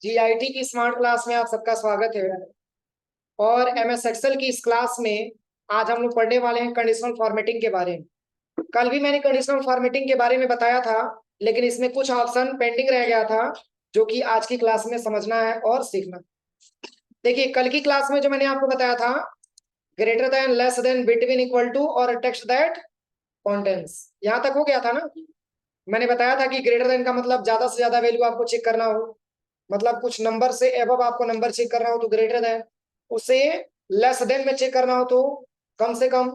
GIT की smart class में आप सबका स्वागत है। और एमएस एक्सेल की इस क्लास में आज हम लोग पढ़ने वाले हैं कंडीशनल फॉर्मेटिंग के बारे में। कल भी मैंने कंडीशनल फॉर्मेटिंग के बारे में बताया था, लेकिन इसमें कुछ ऑप्शन पेंडिंग रह गया था जो कि आज की क्लास में समझना है और सीखना। देखिए, कल की क्लास में जो मैंने आपको बताया था, greater than, less than, between, equal to और टेक्स्ट दैट कंटेंट्स, यहाँ तक हो गया था ना। मैंने बताया था कि ग्रेटर देन का मतलब ज्यादा से ज्यादा वैल्यू आपको चेक करना हो, मतलब कुछ नंबर से एबव आपको नंबर चेक करना हो तो ग्रेटर देन, उससे लेस देन में चेक करना हो तो कम से कम।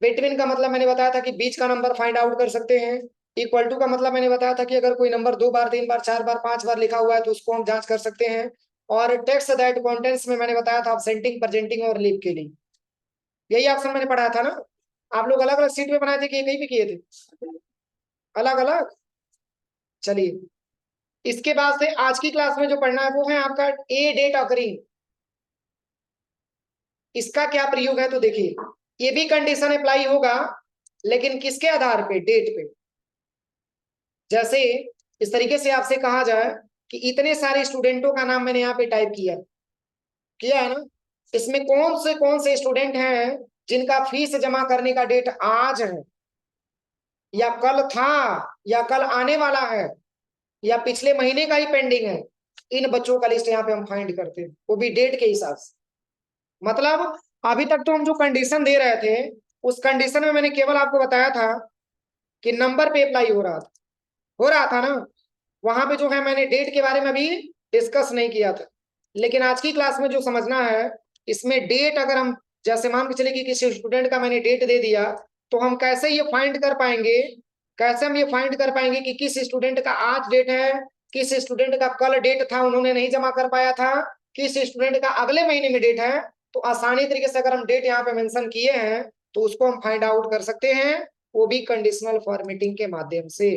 बिटवीन का मतलब मैंने बताया था कि बीच का नंबर फाइंड आउट कर सकते हैं। इक्वल टू का मतलब मैंने बताया था कि अगर कोई नंबर 2 बार 3 बार 4 बार 5 बार लिखा हुआ है तो उसको हम जांच कर सकते हैं। और टेक्स्ट दैट कंटेंट्स में मैंने बताया था absenting, presenting और लीव के लिए। यही ऑप्शन मैंने पढ़ाया था ना। आप लोग अलग अलग सीट में बनाए थे कि कहीं भी किए थे? अलग अलग। चलिए, इसके बाद से आज की क्लास में जो पढ़ना है वो है आपका ए डेट अकरिंग। इसका क्या प्रयोग है तो देखिए, ये भी कंडीशन अप्लाई होगा, लेकिन किसके आधार पे? डेट पे। जैसे इस तरीके से आपसे कहा जाए कि इतने सारे स्टूडेंटों का नाम मैंने यहाँ पे टाइप किया किया है ना, इसमें कौन से स्टूडेंट हैं जिनका फीस जमा करने का डेट आज है, या कल था, या कल आने वाला है, या पिछले महीने का ही पेंडिंग है। इन बच्चों का लिस्ट यहाँ पे हम फाइंड करते हैं, वो भी डेट के हिसाब से। मतलब अभी तक तो हम जो कंडीशन दे रहे थे, उस कंडीशन में मैंने केवल आपको बताया था कि नंबर पे अप्लाई हो रहा था ना। वहां पे जो है मैंने डेट के बारे में अभी डिस्कस नहीं किया था। लेकिन आज की क्लास में जो समझना है, इसमें डेट अगर हम, जैसे मान के चले कि किसी स्टूडेंट का मैंने डेट दे दिया, तो हम कैसे ये फाइंड कर पाएंगे, कैसे हम ये फाइंड कर पाएंगे कि किस स्टूडेंट का आज डेट है, किस स्टूडेंट का कल डेट था उन्होंने नहीं जमा कर पाया था, किस स्टूडेंट का अगले महीने में डेट है। तो आसानी तरीके से अगर हम डेट यहाँ पे मेंशन किए हैं तो उसको हम फाइंड आउट कर सकते हैं, वो भी कंडीशनल फॉर्मेटिंग के माध्यम से।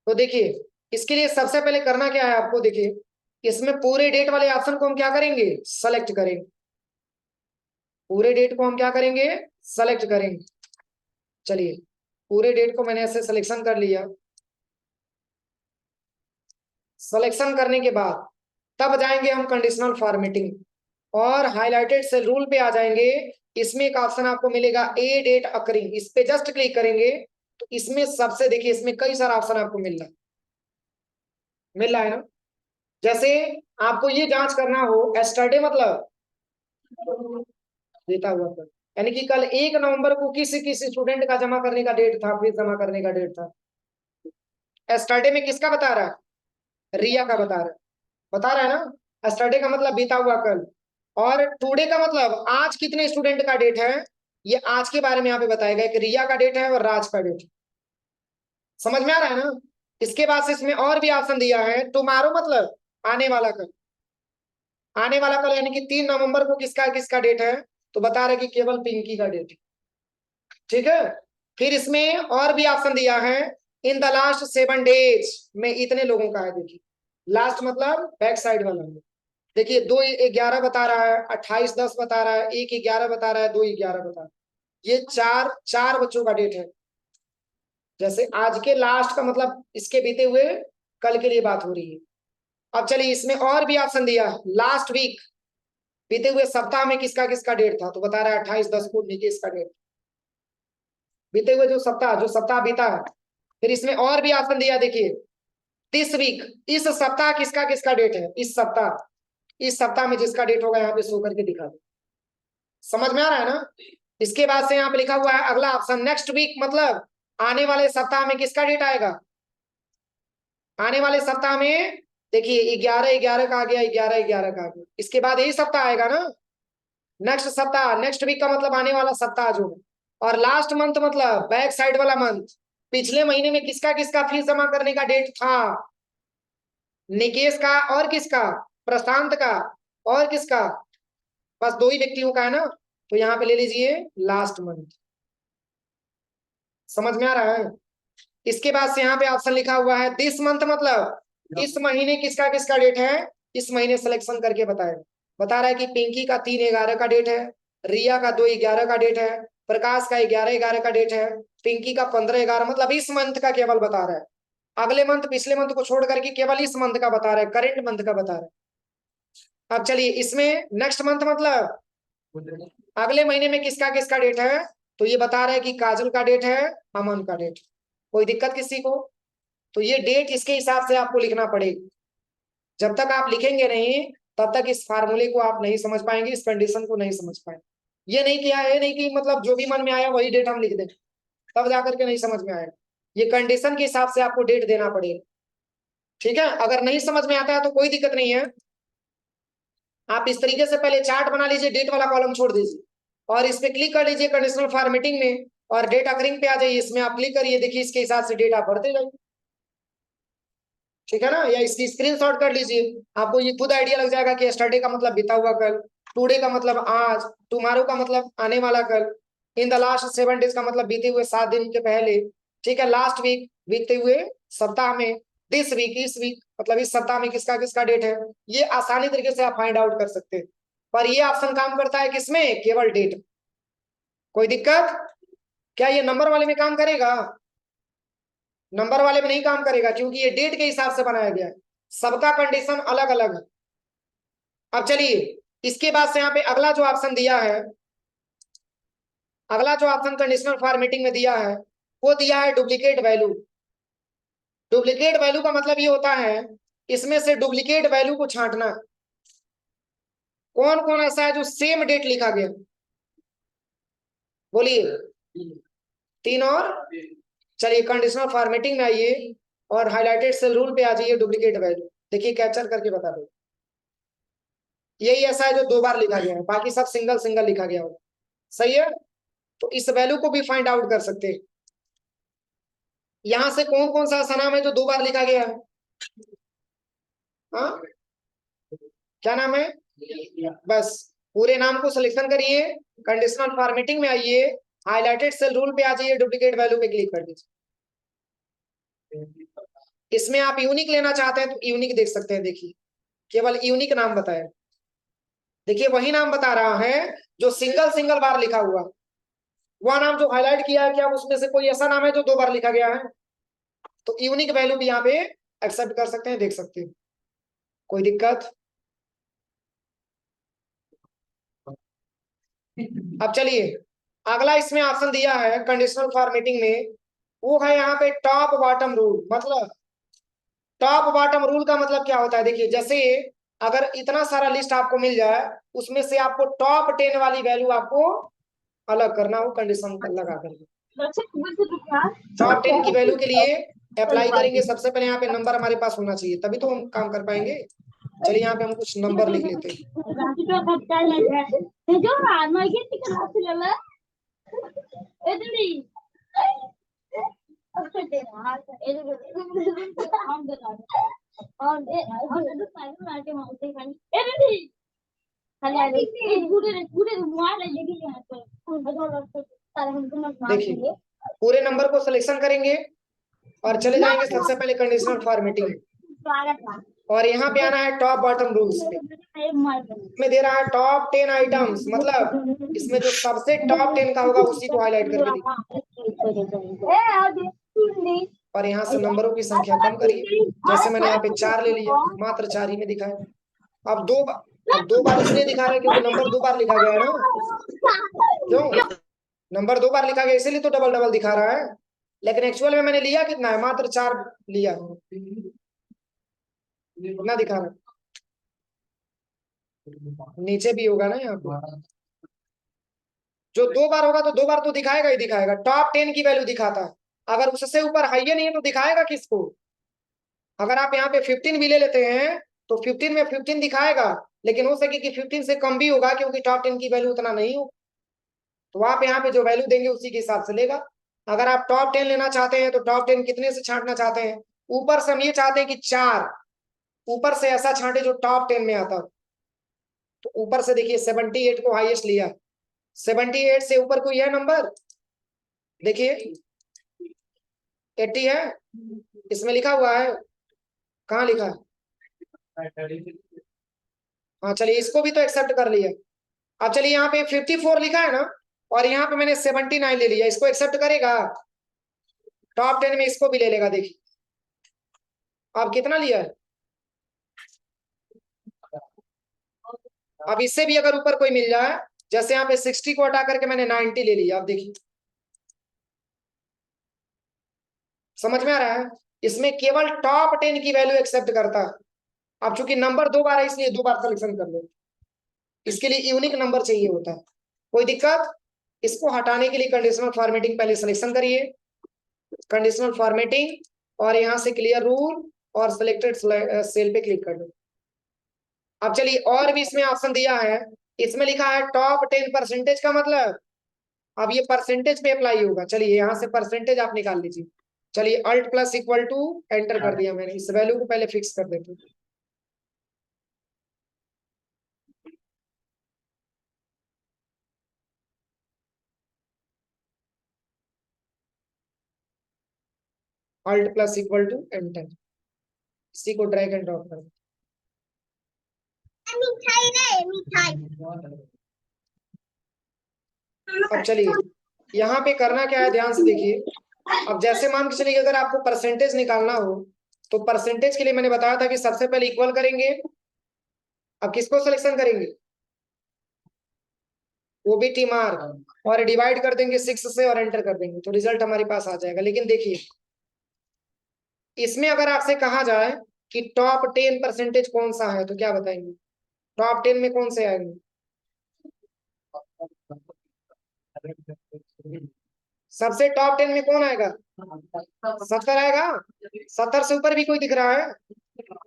तो देखिए, इसके लिए सबसे पहले करना क्या है आपको, देखिए इसमें पूरे डेट वाले ऑप्शन को हम क्या करेंगे? सेलेक्ट करेंगे। पूरे डेट को हम क्या करेंगे? सेलेक्ट करेंगे। चलिए, पूरे डेट को मैंने ऐसे सिलेक्शन कर लिया। सिलेक्शन करने के बाद तब जाएंगे हम कंडीशनल फॉर्मेटिंग, और हाईलाइटेड सेल रूल पे आ जाएंगे। इसमें एक ऑप्शन आपको मिलेगा ए डेट अकरिंग, इस पे जस्ट क्लिक करेंगे तो इसमें सबसे, देखिए इसमें कई सारा ऑप्शन आपको मिल रहा है ना। जैसे आपको ये जांच करना हो, एस्टरडे मतलब देता हुआ था, यानी कि कल 1 नवंबर को किसी किसी स्टूडेंट का जमा करने का डेट था, फीस जमा करने का डेट था। एस्टरडे में किसका बता रहा है? रिया का बता रहा है ना। एस्टरडे का मतलब बीता हुआ कल, और टुडे का मतलब आज कितने स्टूडेंट का डेट है, ये आज के बारे में यहाँ पे बताएगा कि रिया का डेट है और राज का डेट है। समझ में आ रहा है ना। इसके बाद से इसमें और भी ऑप्शन दिया है। टुमारो मतलब आने वाला कल, आने वाला कल यानी कि 3 नवंबर को किसका किसका डेट है, तो बता रहे कि केवल पिंकी का डेट है। ठीक है। फिर इसमें और भी ऑप्शन दिया है, इन द लास्ट 7 डेज में इतने लोगों का है। देखिए, लास्ट मतलब बैक साइड वाला है। देखिए 2/11 बता रहा है, 28/10 बता रहा है, 1/11 बता रहा है, 2/11 बता रहा है। ये चार चार बच्चों का डेट है। जैसे आज के लास्ट का मतलब इसके बीते हुए कल के लिए बात हो रही है। अब चलिए, इसमें और भी ऑप्शन दिया है, लास्ट वीक, बीते हुए सप्ताह में किसका किसका डेट था, तो बता रहा है 28/10 को नीचे इसका डेट, बीते हुए जो सप्ताह बीता है। फिर इसमें और भी ऑप्शन दिया, देखिए दिस वीक, इस सप्ताह किसका किसका डेट है, इस सप्ताह में जिसका डेट होगा यहाँ पे शो करके दिखा दो। समझ में आ रहा है ना। इसके बाद से यहाँ पे लिखा हुआ है अगला ऑप्शन, नेक्स्ट वीक मतलब आने वाले सप्ताह में किसका डेट आएगा। आने वाले सप्ताह में देखिए 11/11 का आ गया, 11/11 का आ गया, इसके बाद यही सप्ताह आएगा ना। नेक्स्ट सप्ताह, नेक्स्ट वीक का मतलब आने वाला सप्ताह जो है, और लास्ट मंथ मतलब बैक साइड वाला मंथ, पिछले महीने में किसका किसका फीस जमा करने का डेट था। निकेश का और किसका? प्रशांत का और किसका? बस 2 ही व्यक्तियों का है ना, तो यहाँ पे ले लीजिए लास्ट मंथ। समझ में आ रहा है। इसके बाद से यहाँ पे ऑप्शन लिखा हुआ है दिस मंथ मतलब इस महीने किसका किसका डेट है, इस महीने सिलेक्शन करके बताएगा। बता रहा है कि पिंकी का 3/11 का डेट है, रिया का 2/11 का डेट है, प्रकाश का 11/11 का डेट है, पिंकी का 15/11, मतलब इस मंथ का केवल बता रहा है। अगले मंथ पिछले मंथ को छोड़ करके केवल इस मंथ का बता रहा है, करंट मंथ का बता रहा है। अब चलिए इसमें नेक्स्ट मंथ मतलब अगले महीने में किसका किसका डेट है, तो ये बता रहा है कि काजल का डेट है, अमन का डेट। कोई दिक्कत किसी को? तो ये डेट इसके हिसाब से आपको लिखना पड़ेगा। जब तक आप लिखेंगे नहीं तब तक इस फार्मूले को आप नहीं समझ पाएंगे, इस कंडीशन को नहीं समझ पाएंगे। ये नहीं किया है, नहीं कि मतलब जो भी मन में आया वही डेट हम लिख दें, तब जाकर के नहीं समझ में आएगा। ये कंडीशन के हिसाब से आपको डेट देना पड़ेगा। ठीक है, अगर नहीं समझ में आता है तो कोई दिक्कत नहीं है, आप इस तरीके से पहले चार्ट बना लीजिए, डेट वाला कॉलम छोड़ दीजिए और इस पे क्लिक कर लीजिए कंडीशनल फॉर्मेटिंग में, और डेट अकरिंग पे आ जाइए, इसमें आप क्लिक करिए, देखिए इसके हिसाब से डेट आप भरते जाइए। ठीक है ना, या इसकी स्क्रीनशॉट कर लीजिए, आपको ये खुद आइडिया लग जाएगा कि यस्टरडे का मतलब बीता हुआ कल, टुडे का मतलब आज, टुमारो का मतलब आने वाला कल, इन द लास्ट 7 डेज का मतलब बीते हुए 7 दिन के पहले। ठीक है, लास्ट वीक बीते हुए सप्ताह में, दिस वीक इस वीक मतलब इस सप्ताह में किसका किसका डेट है, ये आसानी तरीके से आप फाइंड आउट कर सकते हैं। पर ये ऑप्शन काम करता है किसमें, केवल डेट। कोई दिक्कत? क्या ये नंबर वाले में काम करेगा? नंबर वाले में नहीं काम करेगा, क्योंकि ये डेट के हिसाब से बनाया गया है, सबका कंडीशन अलग अलग है। अब चलिए इसके बाद से यहाँ पे अगला जो ऑप्शन दिया है, अगला जो ऑप्शन कंडीशनल फॉर्मेटिंग में दिया है वो दिया है डुप्लीकेट वैल्यू। डुप्लीकेट वैल्यू का मतलब ये होता है इसमें से डुप्लीकेट वैल्यू को छांटना। कौन कौन ऐसा है जो सेम डेट लिखा गया, बोलिए? 3 और चलिए कंडीशनल फॉर्मेटिंग में आइए और हाईलाइटेड सेल रूल पे आ जाइए, डुप्लीकेट वैल्यू देखिए कैप्चर करके बता दो। यही ऐसा है जो 2 बार लिखा गया है, बाकी सब सिंगल सिंगल लिखा गया होगा। सही है, तो इस वैल्यू को भी फाइंड आउट कर सकते हैं। यहां से कौन कौन सा ऐसा नाम है जो 2 बार लिखा गया है? हाँ, क्या नाम है? बस पूरे नाम को सिलेक्शन करिए, कंडीशनल फॉर्मेटिंग में आइए, हाईलाइटेड सेल रूल पे आ जाइए, डुप्लीकेट वैल्यू पे क्लिक कर दीजिए। इसमें आप यूनिक लेना चाहते हैं तो यूनिक देख सकते हैं, देखिए केवल यूनिक नाम बताया, देखिए वही नाम बता रहा है जो सिंगल सिंगल बार लिखा हुआ, वह नाम जो हाईलाइट किया है, क्या उसमें से कोई ऐसा नाम है जो 2 बार लिखा गया है? तो यूनिक वैल्यू भी यहाँ पे एक्सेप्ट कर सकते हैं, देख सकते हैं। कोई दिक्कत? अब चलिए अगला इसमें ऑप्शन दिया है कंडीशनल फॉर्मेटिंग में, वो है यहाँ पे टॉप बॉटम रूल। मतलब टॉप बॉटम रूल का मतलब क्या होता है, देखिए जैसे अगर इतना सारा लिस्ट आपको मिल जाए, उसमें से आपको टॉप 10 वाली वैल्यू आपको अलग करना हो, कंडीशन लगा करके। टॉप 10 की वैल्यू के लिए अप्लाई करेंगे, सबसे पहले यहाँ पे नंबर हमारे पास होना चाहिए, तभी तो हम काम कर पाएंगे। चलिए यहाँ पे हम कुछ नंबर लिख लेते हैं। देखिए पूरे नंबर को सिलेक्शन करेंगे और चले जाएंगे सबसे पहले कंडीशनल फॉर्मेटिंग में, और यहाँ पे आना है टॉप बॉटम रूल्स पे। में दे रहा है टॉप 10 आइटम्स, मतलब इसमें जो सबसे टॉप 10 का होगा उसी को हाईलाइट करके दिखाइए, और यहाँ से नंबरों की संख्या कम करिए। जैसे मैंने यहाँ पे 4 ले लिया, मात्र 4 ही में दिखाया। अब 2 बार इसलिए दिखा रहा है क्योंकि नंबर 2 बार लिखा गया है ना, क्यों? नंबर 2 बार लिखा गया इसीलिए तो डबल डबल दिखा रहा है, लेकिन एक्चुअल में मैंने लिया कितना है, मात्र 4 लिया, कितना दिखा रहा है? नीचे भी होगा ना यहाँ पे, जो 2 बार होगा तो 2 बार तो दिखाएगा ही दिखाएगा, टॉप 10 की वैल्यू दिखाता है। अगर उससे ऊपर हाई नहीं है तो दिखाएगा किसको? अगर आप यहाँ पे 15 भी ले लेते हैं तो 15 में 15 दिखाएगा, लेकिन हो सके कि 15 से कम भी होगा क्योंकि टॉप 10 की वैल्यू उतना नहीं हो, तो आप यहाँ पे जो वैल्यू देंगे उसी के हिसाब से लेगा। अगर आप टॉप 10 लेना चाहते हैं तो टॉप 10 कितने से छांटना चाहते हैं? ऊपर से हम ये चाहते हैं कि 4 ऊपर से ऐसा छांटे जो टॉप 10 में आता, तो ऊपर से देखिए 78 को हाईएस्ट लिया, 78 से ऊपर कोई है नंबर? देखिए 80 है, इसमें लिखा हुआ है, कहाँ लिखा है? हाँ चलिए, इसको भी तो एक्सेप्ट कर लिया। अब चलिए यहाँ पे 54 लिखा है ना, और यहाँ पे मैंने 79 ले लिया, इसको एक्सेप्ट करेगा? टॉप 10 में इसको भी ले लेगा। देखिए अब कितना लिया है। अब इससे भी अगर ऊपर कोई मिल जाए, जैसे यहाँ पे 60 को हटा करके मैंने 90 ले लिया, अब देखिए समझ में आ रहा है। इसमें केवल टॉप 10 की वैल्यू एक्सेप्ट करता है। अब चूंकि नंबर दो बार है, इसलिए दो बार सिलेक्शन कर लो। इसके लिए यूनिक नंबर चाहिए होता है। कोई दिक्कत? इसको हटाने के लिए कंडीशनल फॉर्मेटिंग पहले सिलेक्शन करिए, कंडीशनल फॉर्मेटिंग, और यहां से क्लियर रूल और सिलेक्टेड सेल पे क्लिक कर दो। अब चलिए और भी इसमें ऑप्शन दिया है, इसमें लिखा है टॉप 10% का मतलब, अब ये परसेंटेज पे अप्लाई होगा। चलिए यहाँ से परसेंटेज आप निकाल लीजिए। चलिए alt plus equal to enter कर दिया मैंने, इस वैल्यू को पहले फिक्स कर देते हैं। Alt plus equal to enter, इसी को ड्रैग एंड ड्रॉप कर दो। अब चलिए यहाँ पे करना क्या है, ध्यान से देखिए। अब जैसे मान के चलिए अगर आपको परसेंटेज निकालना हो, तो परसेंटेज के लिए मैंने बताया था कि सबसे पहले इक्वल करेंगे। अब किसको सिलेक्शन करेंगे? ओबीटी मार्क, और डिवाइड कर देंगे 6 से और एंटर कर देंगे, तो रिजल्ट हमारे पास आ जाएगा। लेकिन देखिए इसमें अगर आपसे कहा जाए कि टॉप 10% कौन सा है, तो क्या बताएंगे? टॉप 10 में कौन से आएंगे? सबसे टॉप 10 में कौन आएगा? 70 आएगा। 70 से ऊपर भी कोई दिख रहा है?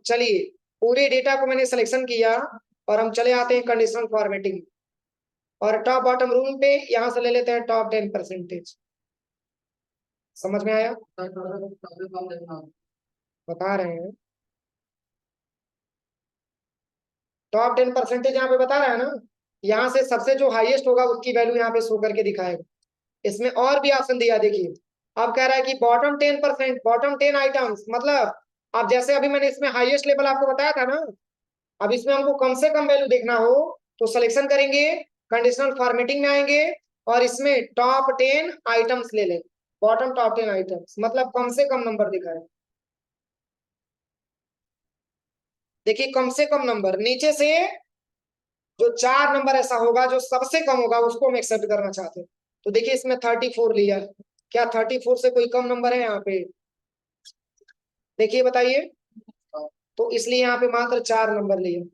चलिए पूरे डेटा को मैंने सिलेक्शन किया, और हम चले आते हैं कंडीशनल फॉर्मेटिंग, और टॉप बॉटम रूल पे यहां से ले लेते हैं टॉप 10%। समझ में आया? बता रहे हैं टॉप 10% यहाँ पे बता रहा है ना, यहाँ से सबसे जो हाईएस्ट होगा उसकी वैल्यू यहाँ पे शो करके दिखाएगा। इसमें और भी ऑप्शन दिया, देखिए अब कह रहा है कि बॉटम 10%, बॉटम 10 आइटम्स, मतलब अब जैसे अभी मैंने इसमें हाईएस्ट लेवल आपको बताया था ना, अब इसमें हमको कम से कम वैल्यू देखना हो तो सिलेक्शन करेंगे, कंडीशनल फॉर्मेटिंग में आएंगे, और इसमें टॉप 10 आइटम्स ले लें। बॉटम टॉप 10 आइटम्स मतलब कम से कम नंबर दिखाए। देखिए कम से कम नंबर नीचे से जो 4 नंबर ऐसा होगा जो सबसे कम होगा उसको हम एक्सेप्ट करना चाहते हैं। तो देखिए इसमें 34 लिया, क्या 34 से कोई कम नंबर है यहाँ पे? देखिए बताइए, तो इसलिए यहाँ पे मात्र 4 नंबर लिए।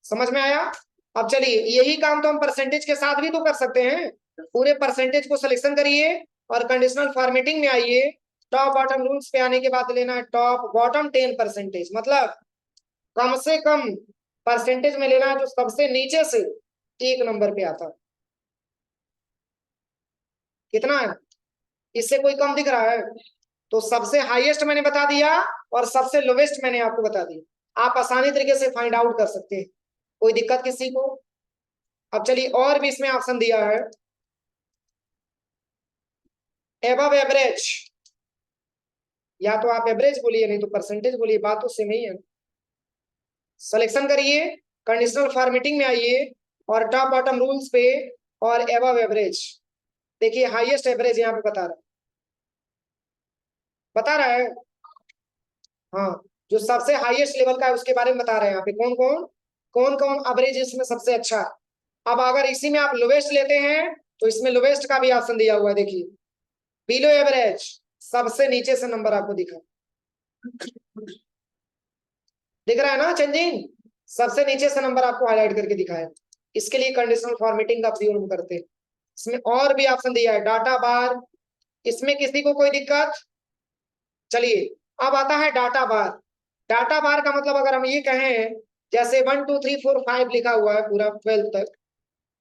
समझ में आया? अब चलिए यही काम तो हम परसेंटेज के साथ भी तो कर सकते हैं। पूरे परसेंटेज को सिलेक्शन करिए और कंडीशनल फॉर्मेटिंग में आइए, टॉप बॉटम रूल्स पे आने के बाद लेना है टॉप बॉटम 10%, मतलब कम से कम परसेंटेज में लेना है जो सबसे नीचे से एक नंबर पे आता है। कितना है? इससे कोई कम दिख रहा है? तो सबसे हाईएस्ट मैंने बता दिया और सबसे लोवेस्ट मैंने आपको बता दिया, आप आसानी तरीके से फाइंड आउट कर सकते हैं। कोई दिक्कत किसी को? अब चलिए और भी इसमें ऑप्शन दिया है, एबव एवरेज, या तो आप एवरेज बोलिए नहीं तो परसेंटेज बोलिए, बात तो सेम ही है। सिलेक्शन करिए, कंडीशनल फॉर्मेटिंग में आइए, और टॉप बॉटम रूल्स पे, और एबव एवरेज। देखिए हाईएस्ट एवरेज यहाँ पे बता रहा है। हाँ, जो सबसे हाईएस्ट लेवल का है उसके बारे में बता रहे हैं यहाँ पे, कौन कौन एवरेज इसमें सबसे अच्छा है। अब अगर इसी में आप लोवेस्ट लेते हैं तो इसमें लोवेस्ट का भी ऑप्शन दिया हुआ है, देखिए बिलो एवरेज, सबसे नीचे से नंबर आपको दिख रहा है ना चेंजिंग, सबसे नीचे से नंबर आपको हाईलाइट करके दिखाया। इसके लिए कंडीशनल फॉर्मेटिंग का प्रयोग करते हैं। इसमें और भी ऑप्शन दिया है, डाटा बार, इसमें किसी को कोई दिक्कत? चलिए अब आता है डाटा बार। डाटा बार का मतलब अगर हम ये कहें, जैसे 1 2 3 4 5 लिखा हुआ है पूरा 12 तक,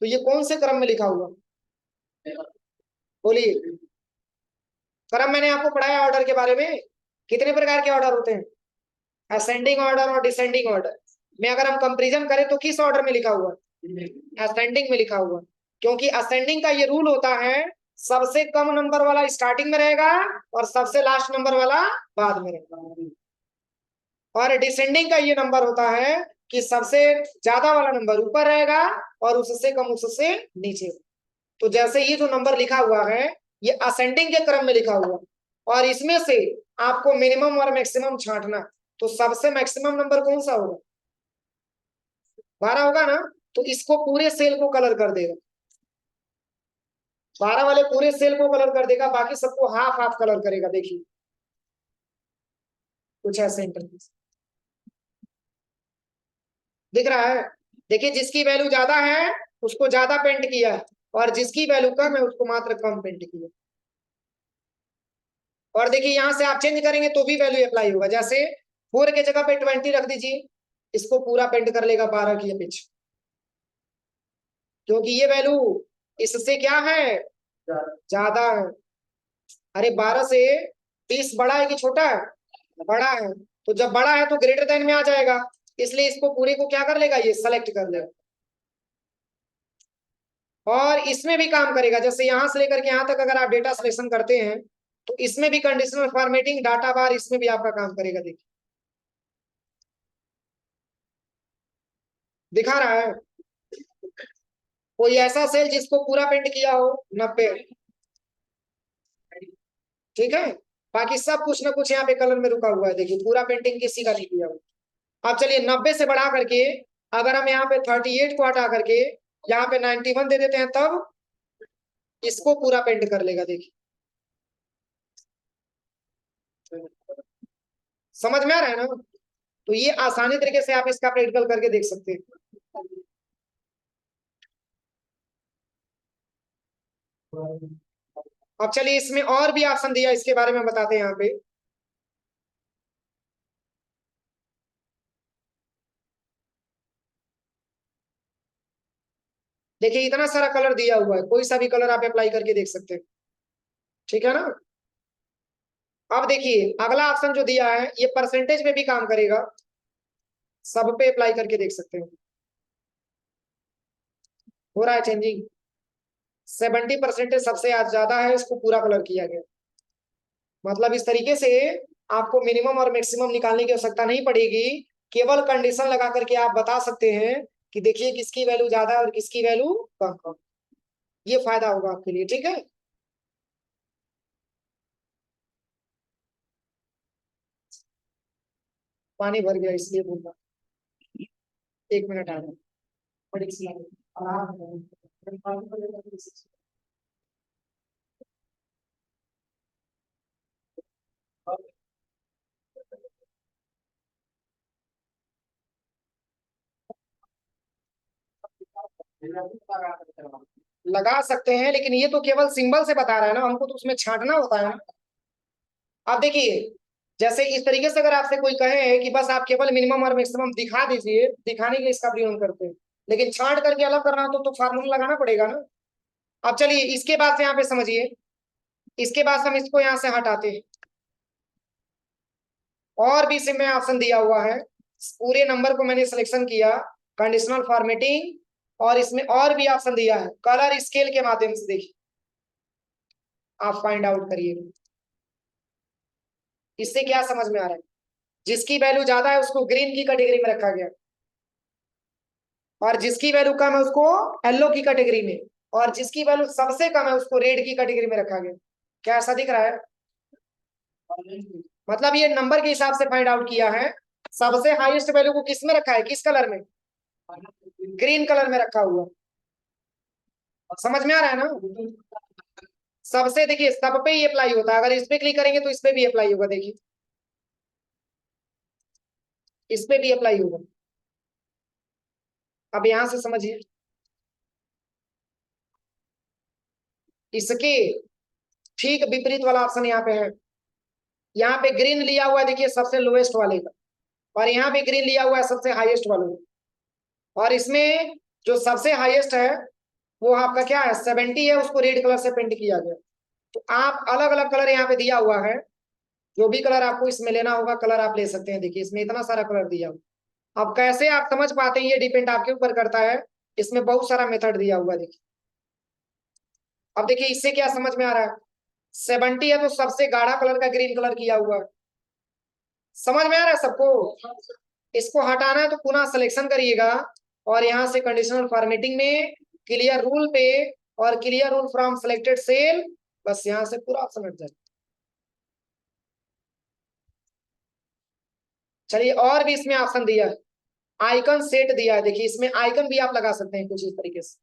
तो ये कौन से क्रम में लिखा हुआ? बोलिए। क्रम मैंने आपको पढ़ाया ऑर्डर के बारे में, कितने प्रकार के ऑर्डर होते हैं? असेंडिंग ऑर्डर और डिसेंडिंग ऑर्डर में अगर हम कंपैरिजन करें तो किस ऑर्डर में लिखा हुआ? असेंडिंग में लिखा हुआ, क्योंकि असेंडिंग का ये रूल होता है, सबसे कम नंबर वाला स्टार्टिंग में रहेगा और सबसे लास्ट नंबर वाला बाद में रहेगा। और डिसेंडिंग का ये नंबर होता है, कि सबसे ज्यादा वाला नंबर ऊपर रहेगा और उससे कम उससे नीचे। तो जैसे ये जो नंबर लिखा हुआ है ये असेंडिंग के क्रम में लिखा हुआ, और इसमें से आपको मिनिमम और मैक्सिमम छांटना। तो सबसे मैक्सिमम नंबर कौन सा होगा? 12 होगा ना। तो इसको पूरे सेल को कलर कर देगा, 12 वाले पूरे सेल को कलर कर देगा, बाकी सबको हाफ हाफ कलर करेगा। देखिए कुछ ऐसे इंटरफेस दिख रहा है। देखिए जिसकी वैल्यू ज्यादा है उसको ज्यादा पेंट किया है, और जिसकी वैल्यू कम है उसको मात्र कम पेंट किया। और देखिए यहां से आप चेंज करेंगे तो भी वैल्यू अप्लाई होगा। जैसे 4 के जगह पे 20 रख दीजिए, इसको पूरा पेंट कर लेगा 12 की पिच, क्योंकि ये वैल्यू इससे क्या है, ज्यादा है। अरे 12 से 30 बड़ा है कि छोटा है? बड़ा है। तो जब बड़ा है तो ग्रेटर देन में आ जाएगा, इसलिए इसको पूरे को क्या कर लेगा, ये सेलेक्ट कर लेगा। और इसमें भी काम करेगा, जैसे यहां से लेकर के यहां तक अगर आप डेटा सिलेक्शन करते हैं तो इसमें भी कंडीशनल फॉर्मेटिंग डाटा बार इसमें भी आपका काम करेगा। देखिए दिखा रहा है कोई ऐसा सेल जिसको पूरा पेंट किया हो 90, ठीक है। बाकी सब कुछ ना कुछ यहाँ पे कलर में रुका हुआ है। देखिए पूरा पेंटिंग किसी का नहीं किया हुआ। अब चलिए 90 से बढ़ा करके अगर हम यहाँ पे 38 को हटा करके यहाँ पे 91 दे देते हैं, तब इसको पूरा पेंट कर लेगा। देखिए समझ में आ रहा है ना। तो ये आसानी तरीके से आप इसका प्रैक्टिकल करके देख सकते हैं। अब चलिए इसमें और भी ऑप्शन दिया, इसके बारे में बताते हैं यहाँ पे। देखिए इतना सारा कलर दिया हुआ है, कोई सा भी कलर आप अप्लाई करके देख सकते हैं, ठीक है ना। अब देखिए अगला ऑप्शन जो दिया है ये परसेंटेज में भी काम करेगा, सब पे अप्लाई करके देख सकते हैं। हो रहा है चेंजिंग। 70% सबसे आज ज्यादा है, इसको पूरा कलर किया गया। मतलब इस तरीके से आपको मिनिमम और मैक्सिमम निकालने की आवश्यकता नहीं पड़ेगी, केवल कंडीशन लगा करके आप बता सकते हैं कि देखिए किसकी वैल्यू ज्यादा है और किसकी वैल्यू कम कम। ये फायदा होगा आपके लिए, ठीक है। पानी भर गया इसलिए बोल रहा। 1 मिनट आ रहा है। बड़ी सी आराम से। लगा सकते हैं, लेकिन ये तो केवल सिंबल से बता रहा है ना, हमको तो उसमें छांटना होता है ना। आप देखिए जैसे इस तरीके से अगर आपसे कोई कहे कि बस आप केवल मिनिमम और मैक्सिमम दिखा दीजिए, दिखाने के लिए इसका प्रयोग करते हैं, लेकिन छांट करके अलग करना हो तो फार्मूला लगाना पड़ेगा ना। अब चलिए इसके बाद से यहाँ पे समझिए, इसके बाद से हम इसको यहाँ से हटाते हैं। और भी इसमें ऑप्शन दिया हुआ है, पूरे नंबर को मैंने सिलेक्शन किया, कंडीशनल फॉर्मेटिंग, और इसमें और भी ऑप्शन दिया है कलर स्केल के माध्यम से। देखिए आप फाइंड आउट करिए इससे क्या समझ में आ रहा है। जिसकी वैल्यू ज्यादा है उसको ग्रीन की कैटेगरी में रखा गया, और जिसकी वैल्यू कम है उसको येलो की कैटेगरी में, और जिसकी वैल्यू सबसे कम है उसको रेड की कैटेगरी में रखा गया। क्या ऐसा दिख रहा है? मतलब ये नंबर के हिसाब से फाइंड आउट किया है। सबसे हाईएस्ट वैल्यू को किस में रखा है, किस कलर में? ग्रीन कलर में रखा हुआ। समझ में आ रहा है ना। सबसे देखिए सब पे ही अप्लाई होता है, अगर इस पे क्लिक करेंगे तो इस पे भी अप्लाई होगा। देखिए इस पे भी अप्लाई होगा। अब यहां से समझिए, इसके ठीक विपरीत वाला ऑप्शन यहाँ पे है। यहाँ पे ग्रीन लिया हुआ है देखिए सबसे लोएस्ट वाले का, और यहाँ पे ग्रीन लिया हुआ है सबसे हाईएस्ट वाले का। और इसमें जो सबसे हाईएस्ट है वो आपका क्या है, 70 है, उसको रेड कलर से पेंट किया गया। तो आप अलग अलग कलर यहाँ पे दिया हुआ है, जो भी कलर आपको इसमें लेना होगा कलर आप ले सकते हैं। देखिए इसमें इतना सारा कलर दिया हुआ। अब कैसे आप समझ पाते हैं ये डिपेंड आपके ऊपर करता है, इसमें बहुत सारा मेथड दिया हुआ है। देखिए अब देखिए इससे क्या समझ में आ रहा है, 70 है तो सबसे गाढ़ा कलर का ग्रीन कलर किया हुआ है। समझ में आ रहा है सबको? इसको हटाना है तो पुनः सिलेक्शन करिएगा और यहाँ से कंडीशनल फॉर्मेटिंग में क्लियर रूल पे और clear rule from selected cell, बस यहाँ से पूरा ऑप्शन हट जाए। चलिए और भी इसमें ऑप्शन दिया है, आइकन सेट दिया है, देखिए इसमें आइकन भी आप लगा सकते हैं कुछ इस तरीके से।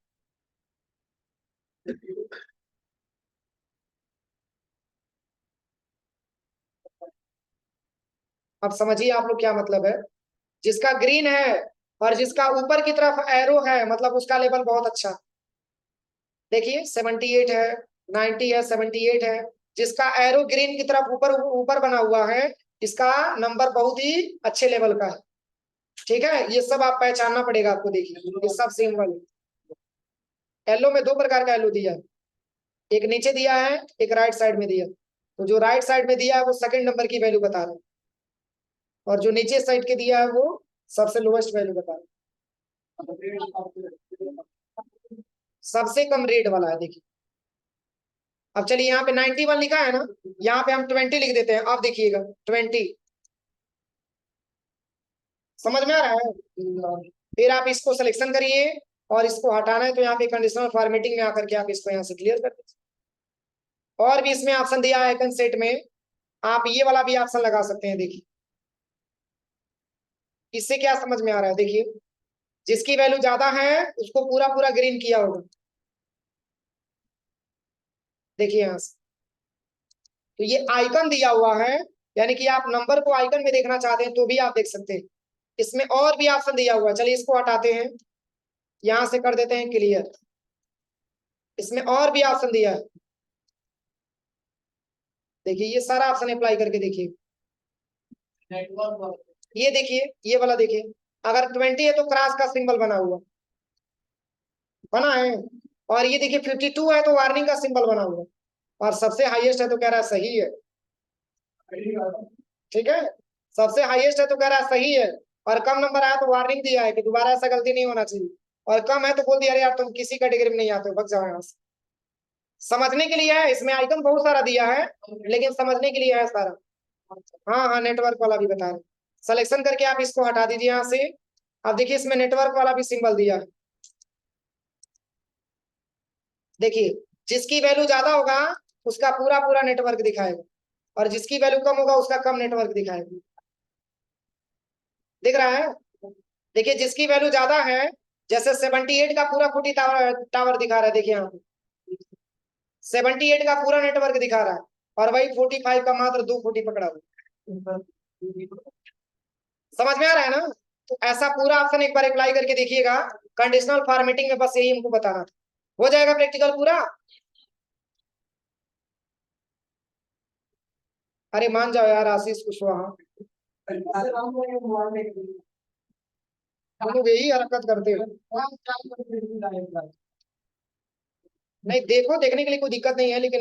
अब समझिए आप लोग क्या मतलब है, जिसका ग्रीन है और जिसका ऊपर की तरफ एरो है मतलब उसका लेवल बहुत अच्छा। देखिए 78 है, 90 है, 78 है, जिसका एरो ग्रीन की तरफ ऊपर ऊपर बना हुआ है इसका नंबर बहुत ही अच्छे लेवल का है। ठीक है, ये सब आप पहचानना पड़ेगा आपको। देखिए ये सब सेम वाले। येलो में दो प्रकार का येलो दिया है, एक नीचे दिया है, एक राइट साइड में दिया है। तो जो राइट साइड में दिया है वो सेकंड नंबर की वैल्यू बता रहा है और जो नीचे साइड के दिया है वो सबसे लोएस्ट वैल्यू बता रहा है, सबसे कम रेट वाला है। देखिए अब चलिए यहाँ पे 91 लिखा है ना, यहाँ पे हम 20 लिख देते हैं। अब देखिएगा 20, समझ में आ रहा है। फिर आप इसको सिलेक्शन करिए और इसको हटाना है तो यहाँ पे कंडीशनल फॉर्मेटिंग में आकर के आप इसको यहाँ से क्लियर कर दीजिए। और भी इसमें ऑप्शन दिया है आइकन सेट में, आप ये वाला भी ऑप्शन लगा सकते हैं। देखिए इससे क्या समझ में आ रहा है, देखिए जिसकी वैल्यू ज्यादा है उसको पूरा पूरा ग्रीन किया होगा। देखिए यहाँ से तो ये आइकन दिया हुआ है, यानी कि आप नंबर को आइकन में देखना चाहते हैं तो भी आप देख सकते हैं। इसमें और भी ऑप्शन दिया हुआ है, चलिए इसको हटाते हैं, यहां से कर देते हैं क्लियर। इसमें और भी ऑप्शन दिया है, देखिए ये सारा ऑप्शन अप्लाई करके देखिए। ये देखिए ये वाला देखिए, अगर 20 है तो क्रॉस का सिंबल बना हुआ बना है, और ये देखिए 52 है तो वार्निंग का सिंबल बना हुआ, और सबसे हाईएस्ट है तो कह रहा है सही है। ठीक है, सबसे हाईएस्ट है तो कह रहा है सही है, और कम नंबर आया तो वार्निंग दिया है कि दोबारा ऐसा गलती नहीं होना चाहिए, और कम है तो बोल दिया अरे यार तुम किसी कैटेगरी में नहीं आते हो, भग जाओ यहाँ से। समझने के लिए है, इसमें आइकन बहुत सारा दिया है लेकिन समझने के लिए है सारा। हाँ हाँ नेटवर्क वाला भी बता रहे, सिलेक्शन करके आप इसको हटा दीजिए यहाँ से। अब देखिए इसमें नेटवर्क वाला भी सिंबल दिया है, देखिए जिसकी वैल्यू ज्यादा होगा उसका पूरा पूरा नेटवर्क दिखाएगा और जिसकी वैल्यू कम होगा उसका कम नेटवर्क दिखाएगा। दिख रहा है, देखिए जिसकी वैल्यू ज्यादा है, जैसे 78 का पूरा फूटी टावर टावर दिखा रहा है, देखिए यहाँ पे 78 का पूरा नेटवर्क दिखा रहा है, और वही 45 का मात्र 2 फूटी पकड़ा हुआ। समझ में आ रहा है ना। तो ऐसा पूरा ऑप्शन एक बार अप्लाई करके देखिएगा, कंडीशनल फॉर्मेटिंग में बस यही हमको बताना था। हो जाएगा प्रैक्टिकल पूरा। अरे मान जाओ यार आशीष कुशवाहा, हम लोग यही हरकत करते हैं। नहीं देखो, देखने के लिए कोई दिक्कत नहीं है लेकिन